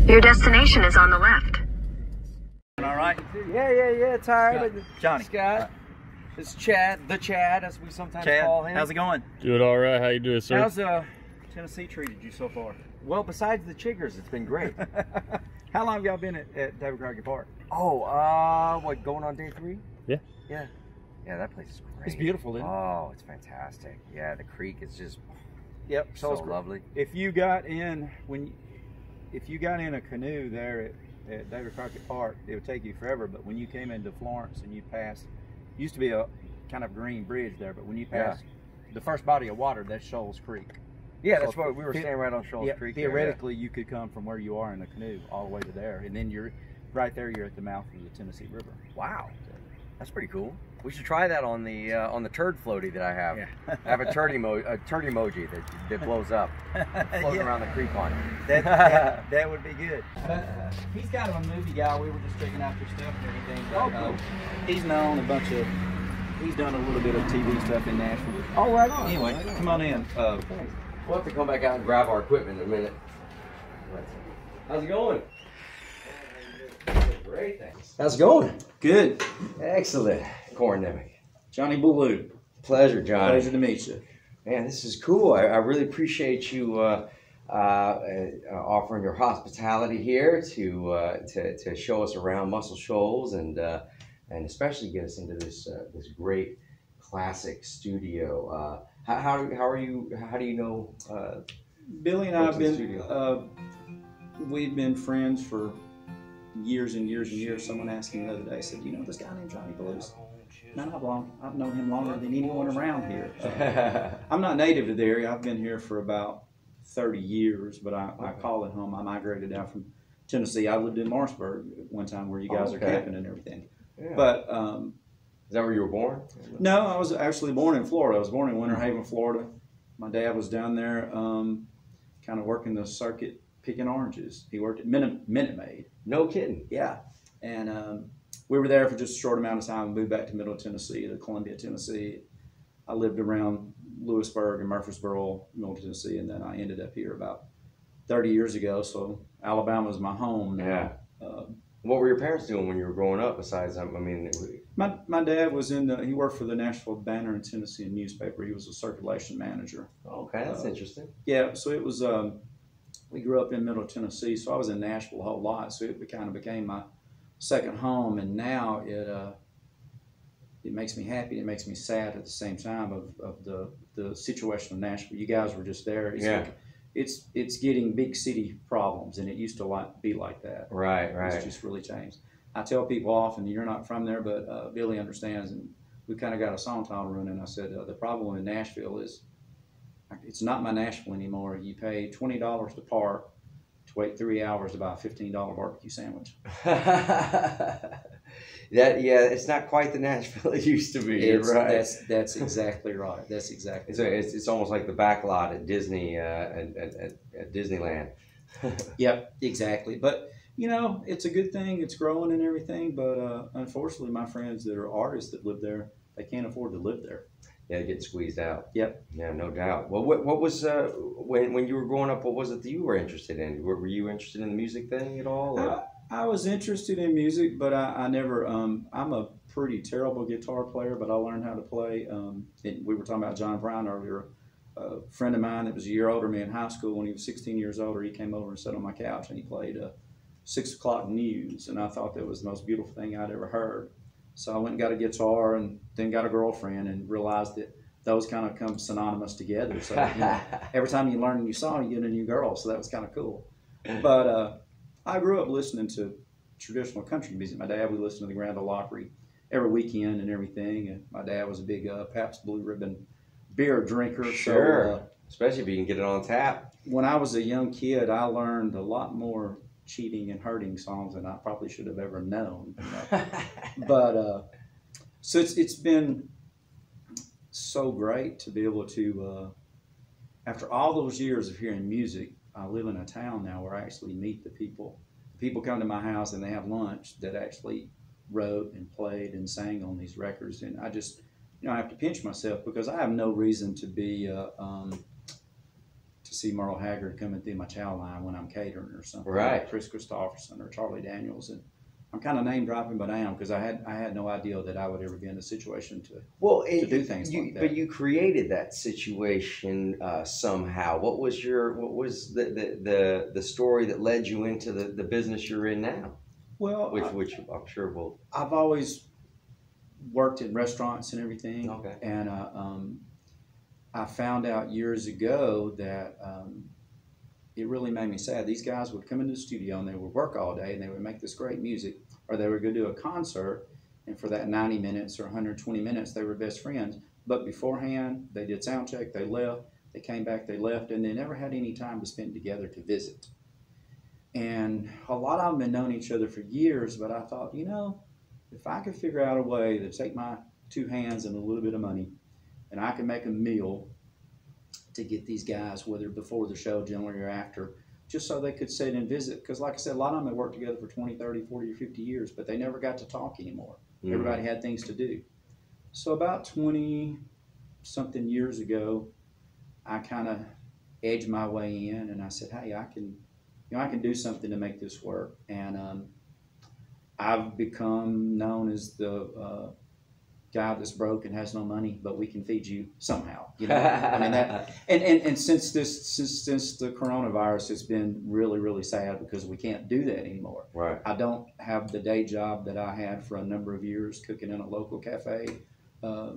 Your destination is on the left. All right? Yeah. Tired. Johnny. Scott. It's Chad, the Chad, as we sometimes Chad, call him. how's it going? Doing all right. How you doing, sir? How's Tennessee treated you so far? Well, besides the chiggers, it's been great. How long have y'all been at David Crockett Park? Oh, what, going on day 3? Yeah. Yeah, that place is great. It's beautiful, isn't it? Oh, it's fantastic. Yeah, the creek is just so lovely. If you got in a canoe there at David Crockett Park, it would take you forever. But when you came into Florence and you passed, used to be a kind of green bridge there, but when you passed the first body of water, that's Shoals Creek. Yeah, that's why we were standing right on Shoals Creek. Theoretically, you could come from where you are in a canoe all the way to there, and then you're right there. You're at the mouth of the Tennessee River. Wow, that's pretty cool. We should try that on the turd floaty that I have. Yeah. I have a turd emoji that blows up, floating around the creek on it. That would be good. But he's kind of a movie guy. We were just checking out your stuff and everything. But, cool. He's done a little bit of TV stuff in Nashville. Oh, right on. Anyway, come on in. We'll have to come back out and grab our equipment in a minute. How's it going? Great, thanks. How's it going? Good. Excellent. Corndemic. Johnny Ballou. Pleasure, Johnny. Pleasure to meet you. Man, this is cool. I really appreciate you offering your hospitality here to show us around Muscle Shoals and especially get us into this great classic studio. How do you know? Billy and I have been we've been friends for years and years and years. Someone asked me the other day, said, "You know this guy named Johnny Ballou?" No, I've known him longer than anyone around here. I'm not native to the area. I've been here for about 30 years, but I call it home. I migrated down from Tennessee. I lived in Marshburg at one time where you guys are camping and everything. Yeah. But is that where you were born? No, I was actually born in Florida. I was born in Winter Haven, Florida. My dad was down there kind of working the circuit picking oranges. He worked at Minute Maid. No kidding. Yeah. And we were there for just a short amount of time and moved back to Middle Tennessee, to Columbia, Tennessee. I lived around Lewisburg and Murfreesboro, Middle Tennessee, and then I ended up here about 30 years ago. So Alabama is my home now. Yeah. What were your parents doing when you were growing up besides, My dad was he worked for the Nashville Banner and Tennessee newspaper. He was a circulation manager. Okay, that's interesting. Yeah, so it was, we grew up in Middle Tennessee, so I was in Nashville a whole lot, so it kind of became my second home, and now it makes me happy, it makes me sad at the same time of the situation of Nashville. You guys were just there. It's getting big city problems, and it used to be like that. Right. It's just really changed. I tell people often, you're not from there, but Billy understands, and we kind of got a song title running. I said, the problem in Nashville is it's not my Nashville anymore. You pay $20 to park to wait 3 hours to buy a $15 barbecue sandwich. It's not quite the Nashville it used to be. Right. That's exactly right. That's exactly. It's almost like the back lot at Disney at Disneyland. Yep, exactly. But it's a good thing. It's growing and everything. But unfortunately, my friends that are artists that live there, they can't afford to live there. Yeah, getting squeezed out. Yep. Yeah, no doubt. Well, what was when you were growing up? What was it that you were interested in? Were you interested in the music thing at all? Or? I was interested in music, but I never. I'm a pretty terrible guitar player, but I learned how to play. We were talking about John Brown earlier. A friend of mine that was a year older than me in high school, when he was 16 years older, he came over and sat on my couch and he played 6 o'clock news, and I thought that was the most beautiful thing I'd ever heard. So I went and got a guitar and then got a girlfriend and realized that those kind of come synonymous together. So every time you learn a new song, you get a new girl. So that was kind of cool. But I grew up listening to traditional country music. My dad would listen to the Grand Ole Opry every weekend and everything. And my dad was a big Pabst Blue Ribbon beer drinker. Sure, so, especially if you can get it on tap. When I was a young kid, I learned a lot more cheating and hurting songs than I probably should have ever known. But so it's been so great to be able to, after all those years of hearing music, I live in a town now where I actually meet the people. People come to my house and they have lunch that actually wrote and played and sang on these records, and I just, I have to pinch myself because I have no reason to be to see Merle Haggard coming through my chow line when I'm catering or something. Right. Like Chris Christopherson or Charlie Daniels. And I'm kind of name dropping, but I am, because I had no idea that I would ever get in a situation to do things like that. But you created that situation somehow. What was the story that led you into the business you're in now? Well, Which I'm sure will. I've always worked in restaurants and everything. Okay. And I found out years ago that it really made me sad. These guys would come into the studio and they would work all day and they would make this great music, or they would go do a concert, and for that 90 minutes or 120 minutes they were best friends. But beforehand, they did sound check, they left, they came back, they left, and they never had any time to spend together to visit. And a lot of them had known each other for years, but I thought, if I could figure out a way to take my two hands and a little bit of money, and I can make a meal to get these guys, whether before the show, generally, or after, just so they could sit and visit. Because like I said, a lot of them had worked together for 20, 30, 40, or 50 years, but they never got to talk anymore. Mm-hmm. Everybody had things to do. So about 20-something years ago, I kind of edged my way in, and I said, hey, I can do something to make this work. And I've become known as the guy that's broke and has no money, but we can feed you somehow. I mean that. And since the coronavirus, it's been really, really sad because we can't do that anymore. Right. I don't have the day job that I had for a number of years, cooking in a local cafe. I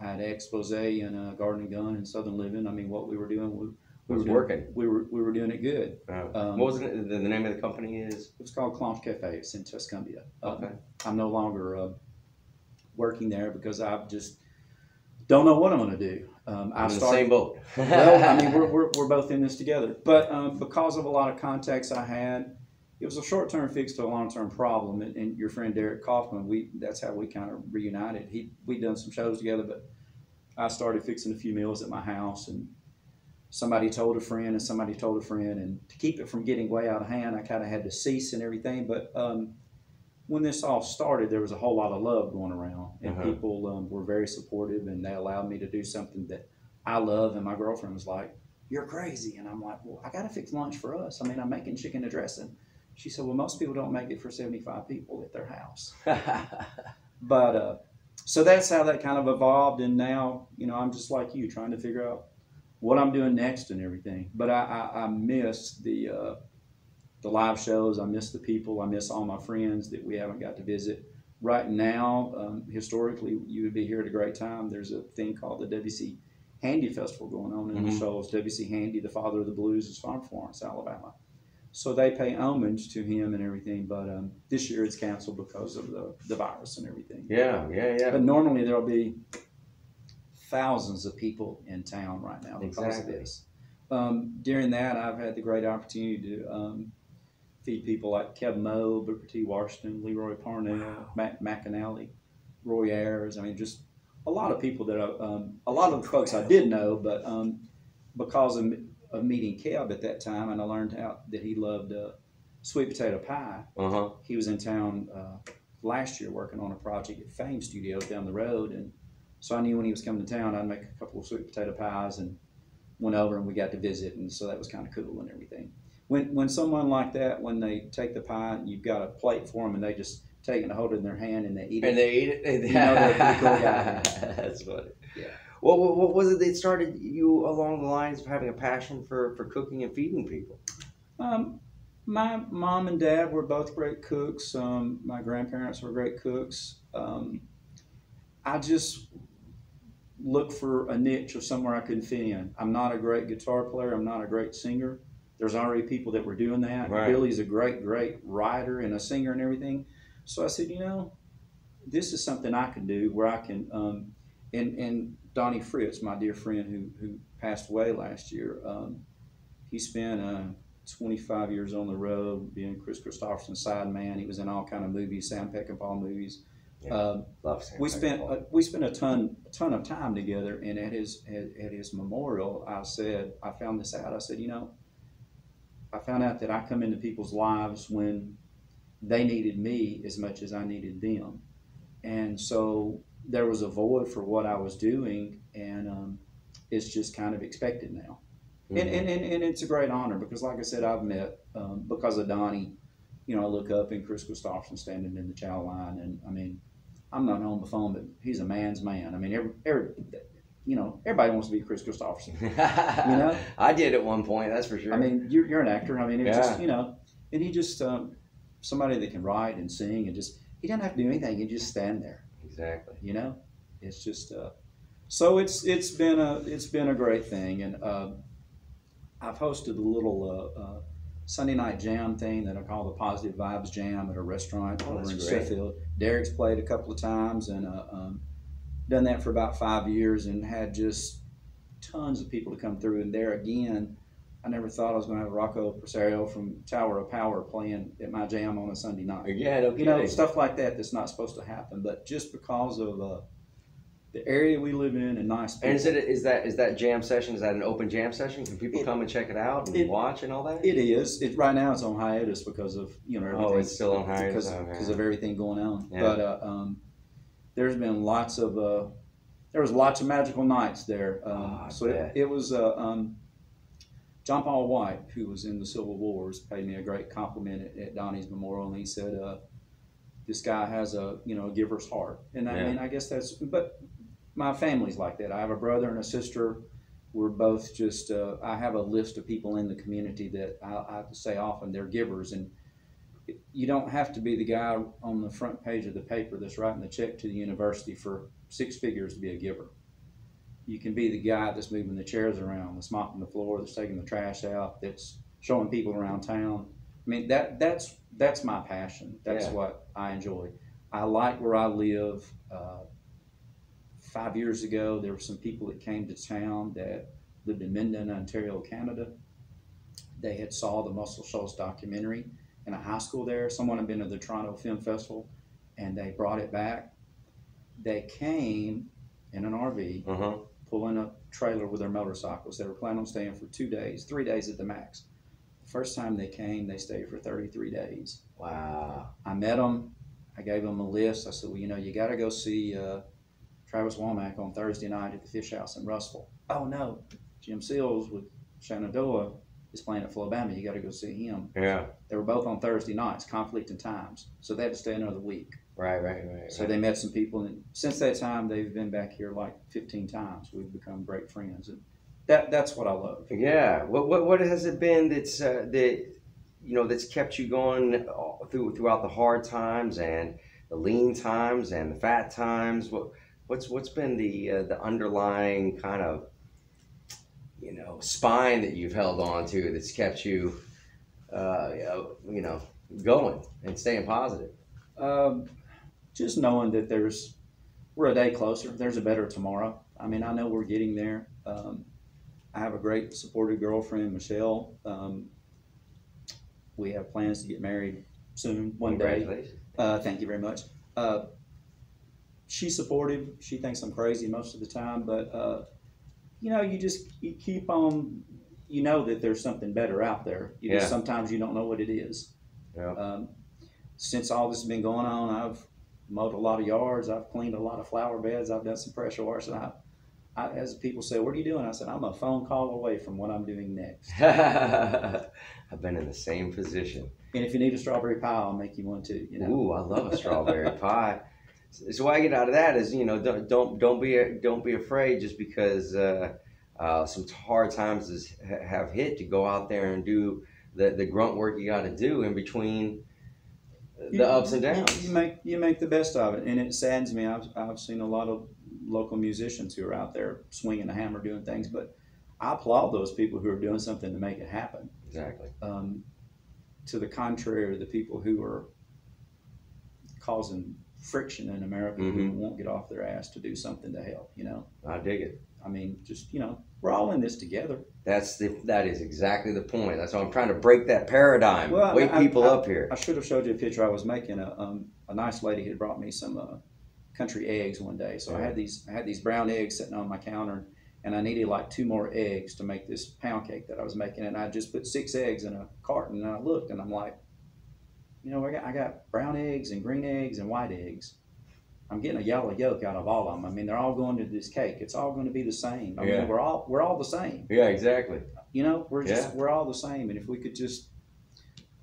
had an expose and a garden and gun and Southern Living. I mean, what we were doing, we were doing it good. What was the name of the company? It was called Clonch Cafe. It's in Tuscumbia. Okay. I'm no longer working there because I just don't know what I'm going to do. I'm in the same boat. Well, I mean, we're both in this together. But because of a lot of contacts I had, it was a short-term fix to a long-term problem. And your friend Derek Kaufman, that's how we kind of reunited. We'd done some shows together, but I started fixing a few meals at my house, and somebody told a friend, and somebody told a friend, and to keep it from getting way out of hand, I kind of had to cease and everything. But when this all started, there was a whole lot of love going around, and people were very supportive, and they allowed me to do something that I love. And my girlfriend was like, "You're crazy," and I'm like, "Well, I got to fix lunch for us. I mean, I'm making chicken and dressing." She said, "Well, most people don't make it for 75 people at their house." But so that's how that kind of evolved, and now I'm just like you, trying to figure out what I'm doing next and everything. But I miss the live shows. I miss the people. I miss all my friends that we haven't got to visit. Right now, historically, you would be here at a great time. There's a thing called the W.C. Handy Festival going on in the Shoals. W.C. Handy, the father of the blues, is from Florence, Alabama. So they pay homage to him and everything. But this year it's canceled because of the virus and everything. Yeah. But normally there'll be thousands of people in town right now because of this. During that, I've had the great opportunity to feed people like Kevin Moe, Booker T. Washington, Leroy Parnell, Matt McAnally, Roy Ayers. I mean, just a lot of people that a lot of the folks I did know, but because of meeting Kev at that time, and I learned out that he loved sweet potato pie. He was in town last year working on a project at Fame Studios down the road, and so I knew when he was coming to town, I'd make a couple of sweet potato pies, and went over and we got to visit, and so that was kind of cool and everything. When someone like that, when they take the pie and you've got a plate for them and they just take it and hold it in their hand and they eat it. And they eat it? You know they're a pretty cool guy. That's funny. Yeah. Well, what was it that started you along the lines of having a passion for cooking and feeding people? My mom and dad were both great cooks. My grandparents were great cooks. I just looked for a niche or somewhere I could fit in. I'm not a great guitar player. I'm not a great singer. There's already people that were doing that. Right. Billy's a great writer and a singer and everything. So I said, this is something I can do where I can, and Donnie Fritz, my dear friend who passed away last year, he spent 25 years on the road being Chris Christopherson's side man. He was in all kind of movies, Sam Peckinpah movies. Yeah, love Sam we spent a ton of time together, and at his memorial, I found this out. I said, I found out that I come into people's lives when they needed me as much as I needed them. And so there was a void for what I was doing, and it's just kind of expected now. And it's a great honor because, like I said, I've met because of Donnie. You know, I look up and Chris Christopherson standing in the chow line, and I mean, I'm not on the phone, but he's a man's man. I mean, everybody wants to be Chris Christopherson. You know, I did at one point, that's for sure. I mean, you're an actor. I mean, it's Yeah. just, you know, and he just somebody that can write and sing and just he doesn't have to do anything. He just stand there. Exactly. You know, it's just so it's been a great thing, and I've hosted a little Sunday night jam thing that I call the Positive Vibes Jam at a restaurant over in great. Sheffield. Derek's played a couple of times, and done that for about 5 years, and had just tons of people to come through. And there again, I never thought I was going to have Rocco Presario from Tower of Power playing at my jam on a Sunday night. Yeah, no You know, kidding. stuff like that that's not supposed to happen, but just because of the area we live in and nice people. And is that jam session? Is that an open jam session? Can people come and check it out and watch and all that? It is. Right now it's on hiatus because of everything. Oh, it's still on hiatus because of everything going on. Yeah. But there's been lots of there was lots of magical nights there. It was John Paul White, who was in the Civil Wars, paid me a great compliment at Donnie's memorial, and he said, "This guy has a giver's heart." And I mean, I guess but my family's like that. I have a brother and a sister. We're both just. I have a list of people in the community that I say often they're givers, and you don't have to be the guy on the front page of the paper that's writing the check to the university for 6 figures to be a giver. You can be the guy that's moving the chairs around, that's mopping the floor, that's taking the trash out, that's showing people around town. I mean, that's my passion. That's what I enjoy. I like where I live. 5 years ago, there were some people that came to town that lived in Minden, Ontario, Canada. They had saw the Muscle Shoals documentary in a high school there. Someone had been to the Toronto Film Festival, and they brought it back. They came in an RV, pulling a trailer with their motorcycles. They were planning on staying for 2 days, 3 days at the max. The first time they came, they stayed for 33 days. Wow. I met them. I gave them a list. I said, well, you got to go see Travis Womack on Thursday night at the Fish House in Russell. Oh, no. Jim Seals with Shenandoah is playing at Flobama. You got to go see him. Yeah. They were both on Thursday nights, conflicting times. So they had to stay another week. Right. So they met some people, and since that time, they've been back here like 15 times. We've become great friends, and that's what I love. Yeah. What has it been that's kept you going throughout the hard times and the lean times and the fat times? What's been the underlying kind of spine that you've held on to that's kept you going and staying positive? Just knowing that we're a day closer. There's a better tomorrow. I mean, I know we're getting there. I have a great supportive girlfriend, Michelle. We have plans to get married soon, one day. Congratulations. Thank you very much. She's supportive. She thinks I'm crazy most of the time, but you keep on. You know that there's something better out there. Sometimes you don't know what it is. Yeah. Since all this has been going on, I've mowed a lot of yards. I've cleaned a lot of flower beds. I've done some pressure washing. As people say, what are you doing? I said, I'm a phone call away from what I'm doing next. I've been in the same position. And if you need a strawberry pie, I'll make you one too. Ooh, I love a strawberry pie. So what I get out of that is, don't be afraid just because some hard times have hit to go out there and do the grunt work you got to do in between the ups and downs. You make the best of it, and it saddens me. I've seen a lot of local musicians who are out there swinging a hammer, doing things, but I applaud those people who are doing something to make it happen. Exactly. To the contrary, the people who are causing friction in America who won't get off their ass to do something to help. I dig it. I mean, just we're all in this together. That is exactly the point. That's why I'm trying to break that paradigm. Wake people up here. I should have showed you a picture. I was making a nice lady had brought me some country eggs one day. So I had these brown eggs sitting on my counter, and I needed like 2 more eggs to make this pound cake that I was making. And I just put 6 eggs in a carton, and I looked, and I'm like, I got brown eggs and green eggs and white eggs. I'm getting a yellow yolk out of all of them. I mean, they're all going to this cake. It's all going to be the same. I Yeah. mean, we're all the same. Yeah, exactly. You know, Yeah. we're all the same. And if we could just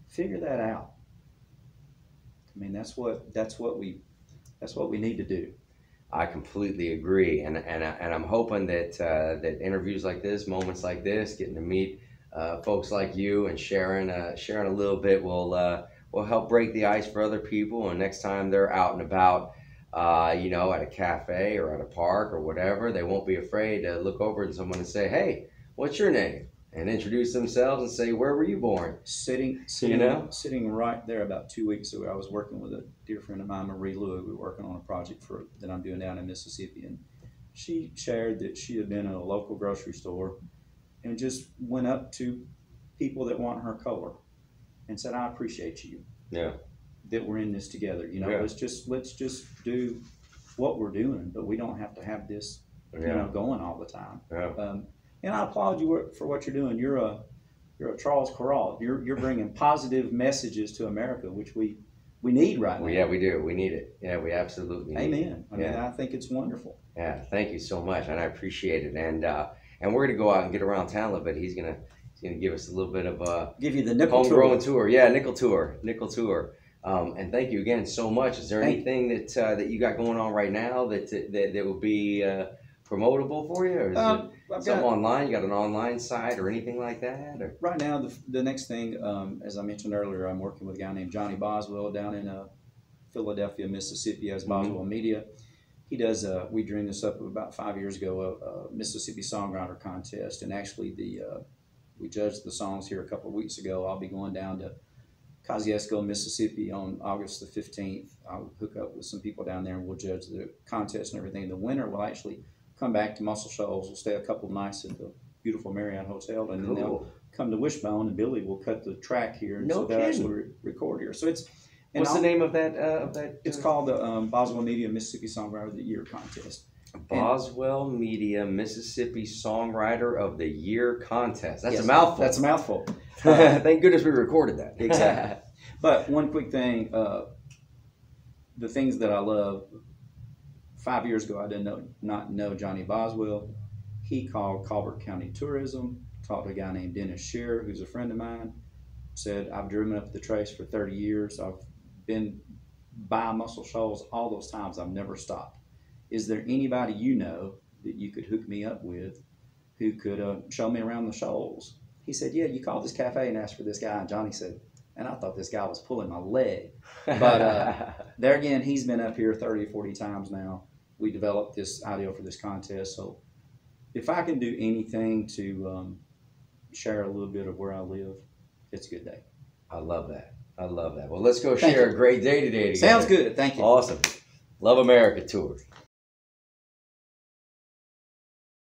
figure that out, I mean, that's what we need to do. I completely agree, and I'm hoping that that interviews like this, moments like this, getting to meet folks like you and sharing a little bit will help break the ice for other people. And next time they're out and about, you know, at a cafe or at a park or whatever, they won't be afraid to look over at someone and say, "Hey, what's your name?" and introduce themselves and say, "Where were you born?" Sitting right there about 2 weeks ago, I was working with a dear friend of mine, Marie Lou. We were working on a project that I'm doing down in Mississippi, and she shared that she had been in a local grocery store and just went up to people that want her color and said, "I appreciate you. Yeah. That we're in this together. You know, Yeah. let's just do what we're doing, but we don't have to have this, Yeah. you know, going all the time." Yeah. And I applaud you for what you're doing. You're a Charles Corral. You're bringing positive messages to America, which we need right now. Well, yeah, we do. We need it. Yeah, we absolutely need it. Amen. I mean, I think it's wonderful. Yeah, thank you so much, and I appreciate it. And we're gonna go out and get around town a little bit. He's gonna give us a little bit of a Give you the nickel homegrown tour. tour. Yeah, nickel tour. And thank you again so much. Is there anything that you got going on right now that will be promotable for you, or is it something online? You got an online site or anything like that? Or? Right now, the next thing, as I mentioned earlier, I'm working with a guy named Johnny Boswell down in Philadelphia, Mississippi, as Boswell Media. He does. We dreamed this up about 5 years ago, a Mississippi Songwriter Contest, and actually we judged the songs here a couple of weeks ago. I'll be going down to Kosciuszko, Mississippi on August the 15th. I'll hook up with some people down there and we'll judge the contest and everything. The winner will actually come back to Muscle Shoals. We'll stay a couple of nights at the beautiful Marriott Hotel, and then they'll come to Wishbone, and Billy will cut the track here, and so they'll actually record here. So it's what's the name of that? It's called the Boswell Media Mississippi Songwriter of the Year contest. Boswell Media Mississippi Songwriter of the Year contest. That's Yes, a mouthful. That's a mouthful. Thank goodness we recorded that. Exactly. But one quick thing, the things that I love. 5 years ago, I did not know Johnny Boswell. He called Colbert County Tourism, talked to a guy named Dennis Shearer, who's a friend of mine, said, "I've driven up the Trace for 30 years. I've been by Muscle Shoals all those times. I've never stopped. Is there anybody you know that you could hook me up with who could show me around the Shoals?" He said, "Yeah, you call this cafe and ask for this guy." And Johnny said, and I thought this guy was pulling my leg. But there again, he's been up here 30 or 40 times now. We developed this idea for this contest. So if I can do anything to share a little bit of where I live, it's a good day. I love that. Well, let's go share a great day today together. Sounds good. Thank you. Awesome. Love America tour.